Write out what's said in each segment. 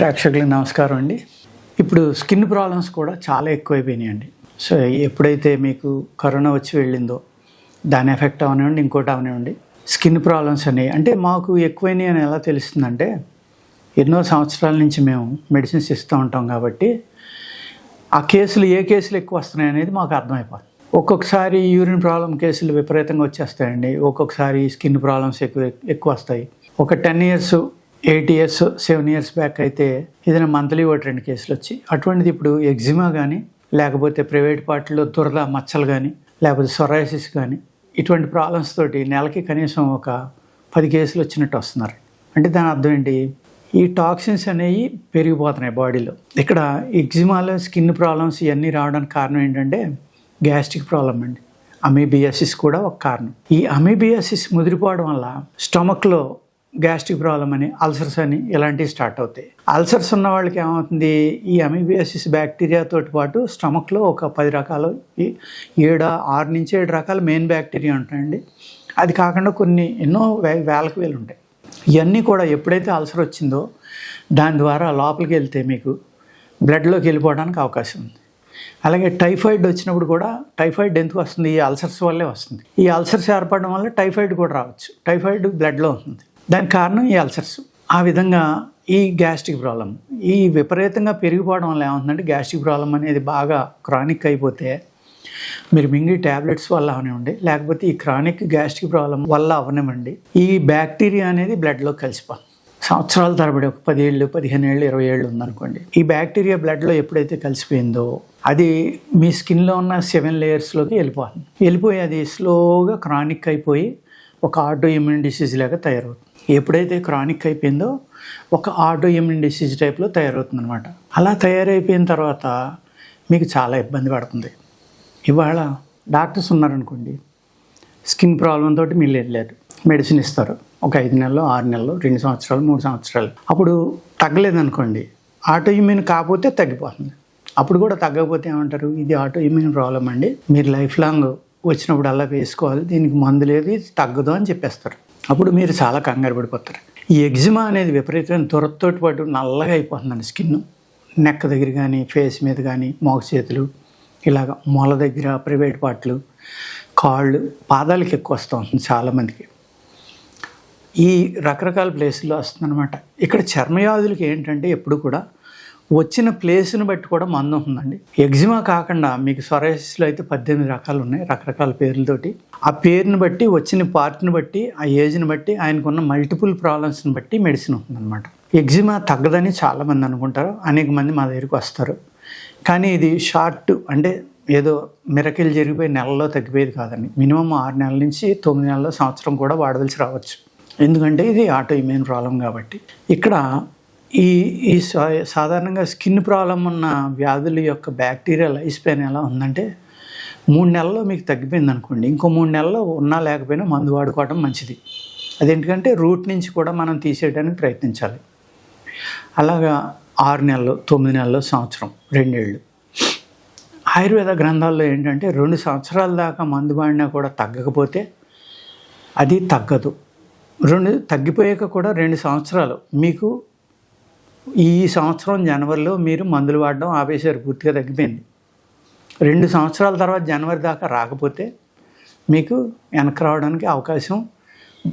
ప్రేక్షకులకు నమస్కారం అండి. ఇప్పుడు స్కిన్ ప్రాబ్లమ్స్ కూడా చాలా ఎక్కువైపోయినాయండి. సో ఎప్పుడైతే మీకు కరోనా వచ్చి వెళ్ళిందో దాని ఎఫెక్ట్ అవనివ్వండి, ఇంకోటి అవనివ్వండి, స్కిన్ ప్రాబ్లమ్స్ అనేవి అంటే మాకు ఎక్కువైనాయి అని ఎలా తెలుస్తుందంటే ఎన్నో సంవత్సరాల నుంచి మేము మెడిసిన్స్ ఇస్తూ ఉంటాం కాబట్టి ఆ కేసులు ఏ కేసులు ఎక్కువ వస్తున్నాయి అనేది మాకు అర్థమైపోతుంది. ఒక్కొక్కసారి యూరిన్ ప్రాబ్లం కేసులు విపరీతంగా వచ్చేస్తాయండి. ఒక్కొక్కసారి స్కిన్ ప్రాబ్లమ్స్ ఎక్కువ వస్తాయి. ఒక 10 years 8 years 7 years బ్యాక్ అయితే ఏదైనా మంత్లీ 1-2 కేసులు వచ్చి అటువంటిది ఇప్పుడు ఎగ్జిమా కానీ లేకపోతే ప్రైవేట్ పార్ట్లో దురద మచ్చలు కానీ లేకపోతే సొరాసిస్ కానీ ఇటువంటి ప్రాబ్లమ్స్ తోటి నెలకి కనీసం ఒక 10 కేసులు వచ్చినట్టు వస్తున్నారు. అంటే దాని అర్థం ఏంటి? ఈ టాక్సిన్స్ అనేవి పెరిగిపోతున్నాయి బాడీలో. ఇక్కడ ఎగ్జిమాలో స్కిన్ ప్రాబ్లమ్స్ ఇవన్నీ రావడానికి కారణం ఏంటంటే గ్యాస్ట్రిక్ ప్రాబ్లం అండి. అమీబియాసిస్ కూడా ఒక కారణం. ఈ అమీబియాసిస్ ముదిరిపోవడం వల్ల స్టమక్లో గ్యాస్ట్రిక్ ప్రాబ్లం అని, అల్సర్స్ అని ఇలాంటివి స్టార్ట్ అవుతాయి. అల్సర్స్ ఉన్న వాళ్ళకి ఏమవుతుంది? ఈ అమీబియాసిస్ బ్యాక్టీరియాతో పాటు స్టమక్లో ఒక 10 రకాలు 6 నుంచి 7 రకాల మెయిన్ బ్యాక్టీరియా ఉంటాయండి. అది కాకుండా కొన్ని ఎన్నో వేలకు వేలు ఉంటాయి. ఇవన్నీ కూడా ఎప్పుడైతే అల్సర్ వచ్చిందో దాని ద్వారా లోపలికి వెళ్తే మీకు బ్లడ్లోకి వెళ్ళిపోవడానికి అవకాశం ఉంది. అలాగే టైఫాయిడ్ వచ్చినప్పుడు కూడా టైఫాయిడ్ ఎందుకు వస్తుంది? ఈ అల్సర్స్ వల్లే వస్తుంది. ఈ అల్సర్స్ ఏర్పడడం వల్ల టైఫాయిడ్ కూడా రావచ్చు. టైఫాయిడ్ బ్లడ్లో ఉంటుంది. దానికి కారణం ఈ అల్సర్స్. ఆ విధంగా ఈ గ్యాస్ట్రిక్ ప్రాబ్లం ఈ విపరీతంగా పెరిగిపోవడం వల్ల ఏమవుతుందంటే గ్యాస్ట్రిక్ ప్రాబ్లం అనేది బాగా క్రానిక్ అయిపోతే మీరు మింగి ట్యాబ్లెట్స్ వల్ల అవనివ్వండి, లేకపోతే ఈ క్రానిక్ గ్యాస్ట్రిక్ ప్రాబ్లం వల్ల అవనివ్వండి, ఈ బ్యాక్టీరియా అనేది బ్లడ్లో కలిసిపోతుంది. సంవత్సరాల తరబడి ఒక 10 ఏళ్ళు 15 ఏళ్ళు 20 ఏళ్ళు ఉందనుకోండి, ఈ బ్యాక్టీరియా బ్లడ్లో ఎప్పుడైతే కలిసిపోయిందో అది మీ స్కిన్లో ఉన్న 7 లేయర్స్లోకి వెళ్ళిపోతుంది. వెళ్ళిపోయి అది స్లోగా క్రానిక్ అయిపోయి ఒక ఆటో ఇమ్యూన్ డిసీజ్ లాగా తయారవుతుంది. ఎప్పుడైతే క్రానిక్ అయిపోయిందో ఒక ఆటో ఇమ్యూన్ డిసీజ్ టైప్లో తయారవుతుంది అనమాట. అలా తయారైపోయిన తర్వాత మీకు చాలా ఇబ్బంది పడుతుంది. ఇవాళ డాక్టర్స్ ఉన్నారనుకోండి, స్కిన్ ప్రాబ్లం తోటి మీరు వెళ్ళారు, మెడిసిన్ ఇస్తారు. ఒక 5 నెలలు 6 నెలలు 2 సంవత్సరాలు 3 సంవత్సరాలు. అప్పుడు తగ్గలేదనుకోండి, ఆటో ఇమ్యూన్ కాకపోతే తగ్గిపోతుంది. అప్పుడు కూడా తగ్గకపోతే ఏమంటారు? ఇది ఆటో ఇమ్యూన్ ప్రాబ్లం అండి, మీరు లైఫ్ లాంగ్ వచ్చినప్పుడు అలా వేసుకోవాలి, దీనికి మందు లేదు, ఇది తగ్గదు అని చెప్పేస్తారు. అప్పుడు మీరు చాలా కంగారు పడిపోతారు. ఈ ఎగ్జిమా అనేది విపరీతమైన దురదతోటి పాటు నల్లగా అయిపోతుందండి. స్కిన్ నెక్ దగ్గర కానీ, ఫేస్ మీద కానీ, మోగ చేతులు, ఇలాగ మొల దగ్గర, ప్రైవేట్ పార్ట్లు, కాళ్ళు, పాదాలకి ఎక్కువ వస్తూ ఉంటుంది చాలామందికి. ఈ రకరకాల ప్లేసుల్లో వస్తుందన్నమాట. ఇక్కడ చర్మవ్యాధులకి ఏంటంటే ఎప్పుడు కూడా వచ్చిన ప్లేస్ని బట్టి కూడా మందు ఉంటుందండి. ఎగ్జిమా కాకుండా మీకు సొరాసిస్లో అయితే 18 రకాలు ఉన్నాయి, రకరకాల పేర్లతోటి. ఆ పేరుని బట్టి, వచ్చిన పార్ట్ని బట్టి, ఆ ఏజ్ని బట్టి, ఆయనకున్న మల్టిపుల్ ప్రాబ్లమ్స్ని బట్టి మెడిసిన్ ఉంటుందన్నమాట. ఎగ్జిమా తగ్గదని చాలామంది అనుకుంటారు. అనేక మంది మా దగ్గరికి వస్తారు. కానీ ఇది షార్ట్, అంటే ఏదో మిరకిల్ జరిగిపోయి నెలలో తగ్గిపోయేది కాదండి. మినిమం 6 నెలల నుంచి 9 నెలల సంవత్సరం కూడా వాడవలసి రావచ్చు. ఎందుకంటే ఇది ఆటో ఇమ్యూన్ ప్రాబ్లం కాబట్టి. ఇక్కడ ఈ సాధారణంగా స్కిన్ ప్రాబ్లం ఉన్న వ్యాధుల యొక్క బ్యాక్టీరియా లైఫ్ స్పాన్ ఎలా ఉందంటే 3 నెలల్లో మీకు తగ్గిపోయింది అనుకోండి, ఇంకో 3 నెలల్లో ఉన్నా లేకపోయినా మందు వాడుకోవడం మంచిది. అదేంటంటే రూట్ నుంచి కూడా మనం తీసేయడానికి ప్రయత్నించాలి. అలాగా 6 నెలలు 9 నెలలు సంవత్సరం 2 ఏళ్ళు. ఆయుర్వేద గ్రంథాల్లో ఏంటంటే 2 సంవత్సరాల దాకా మందు వాడినా కూడా తగ్గకపోతే అది తగ్గదు. తగ్గిపోయాక కూడా 2 సంవత్సరాలు మీకు ఈ సంవత్సరం జనవరిలో మీరు మందులు వాడడం ఆపేశారు, పూర్తిగా తగ్గిపోయింది. 2 సంవత్సరాల తర్వాత జనవరి దాకా రాకపోతే మీకు వెనక్కి రావడానికి అవకాశం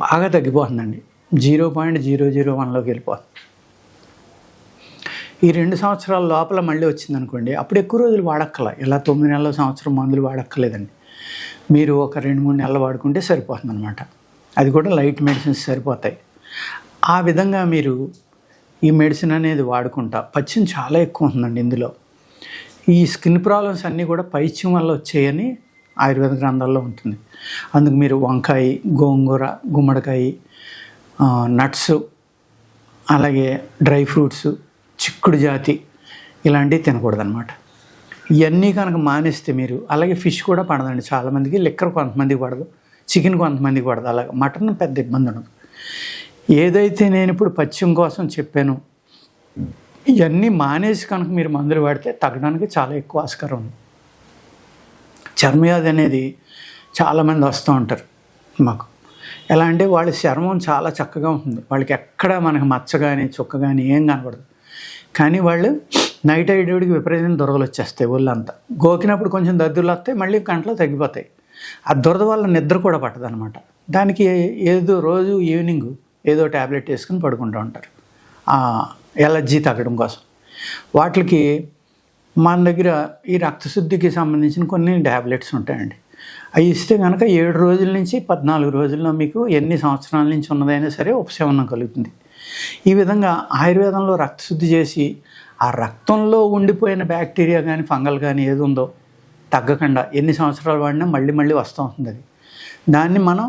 బాగా తగ్గిపోతుందండి. 0.001లోకి వెళ్ళిపోతుంది. ఈ 2 సంవత్సరాల లోపల మళ్ళీ వచ్చిందనుకోండి, అప్పుడు ఎక్కువ రోజులు వాడక్కల. ఇలా 9 నెలల సంవత్సరం మందులు వాడక్కర్లేదండి. మీరు ఒక 2-3 నెలలు వాడుకుంటే సరిపోతుంది అనమాట. అది కూడా లైట్ మెడిసిన్స్ సరిపోతాయి. ఆ విధంగా మీరు ఈ మెడిసిన్ అనేది వాడుకుంటా. పచ్చిం చాలా ఎక్కువ ఉంటుందండి ఇందులో. ఈ స్కిన్ ప్రాబ్లమ్స్ అన్నీ కూడా పైత్యం వల్ల వచ్చాయని ఆయుర్వేద గ్రంథాల్లో ఉంటుంది. అందుకు మీరు వంకాయ, గోంగూర, గుమ్మడికాయ, నట్స్, అలాగే డ్రై ఫ్రూట్స్, చిక్కుడు జాతి ఇలాంటివి తినకూడదన్నమాట. ఇవన్నీ కనుక మానేస్తే మీరు, అలాగే ఫిష్ కూడా పడదండి చాలామందికి, లిక్కర్ కొంతమందికి పడదు, చికెన్ కొంతమందికి పడదు, అలాగే మటన్ పెద్ద ఇబ్బంది ఉండదు. ఏదైతే నేను ఇప్పుడు పథ్యం కోసం చెప్పానో ఇవన్నీ మానేసి కనుక మీరు మందులు వాడితే తగ్గడానికి చాలా ఎక్కువ ఆస్కారం ఉంది. చర్మవ్యాధి అనేది చాలామంది వస్తూ ఉంటారు మాకు. ఎలా అంటే వాళ్ళ చర్మం చాలా చక్కగా ఉంటుంది, వాళ్ళకి ఎక్కడ మనకు మచ్చ కానీ చుక్క కానీ ఏం కనపడదు. కానీ వాళ్ళు నైట్ అయ్యేటికి విపరీతమైన దురదలు వచ్చేస్తాయి ఒళ్ళంతా. గోకినప్పుడు కొంచెం దద్దులు వస్తాయి, మళ్ళీ గంటలో తగ్గిపోతాయి. ఆ దురద వల్ల నిద్ర కూడా పట్టదు అనమాట. దానికి ఏదో రోజు ఈవినింగ్ ఏదో ట్యాబ్లెట్ వేసుకుని పడుకుంటూ ఉంటారు ఎలర్జీ తగ్గడం కోసం. వాటికి మన దగ్గర ఈ రక్తశుద్ధికి సంబంధించిన కొన్ని ట్యాబ్లెట్స్ ఉంటాయండి. అవి ఇస్తే కనుక 7 రోజుల నుంచి 14 రోజుల్లో మీకు ఎన్ని సంవత్సరాల నుంచి ఉన్నదైనా సరే ఉపశమనం కలుగుతుంది. ఈ విధంగా ఆయుర్వేదంలో రక్తశుద్ధి చేసి ఆ రక్తంలో ఉండిపోయిన బ్యాక్టీరియా కానీ ఫంగల్ కానీ ఏది ఉందో తగ్గకుండా ఎన్ని సంవత్సరాలు వాడినా మళ్ళీ మళ్ళీ వస్తూ ఉంటుంది. అది దాన్ని మనం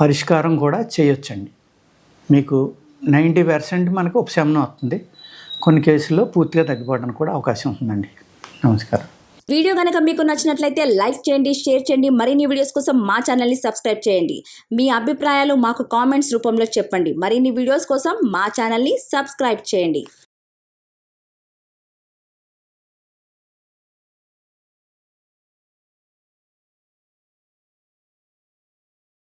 పరిష్కారం కూడా చేయొచ్చండి. మీకు 90% మనకు ఉపశమనం అవుతుంది. కొన్ని కేసుల్లో పూర్తిగా తగ్గిపోవడానికి కూడా అవకాశం ఉంటుందండి. నమస్కారం. వీడియో కనుక మీకు నచ్చినట్లయితే లైక్ చేయండి, షేర్ చేయండి. మరిన్ని వీడియోస్ కోసం మా ఛానల్ని సబ్స్క్రైబ్ చేయండి. మీ అభిప్రాయాలు మాకు కామెంట్స్ రూపంలో చెప్పండి. మరిన్ని వీడియోస్ కోసం మా ఛానల్ని సబ్స్క్రైబ్ చేయండి.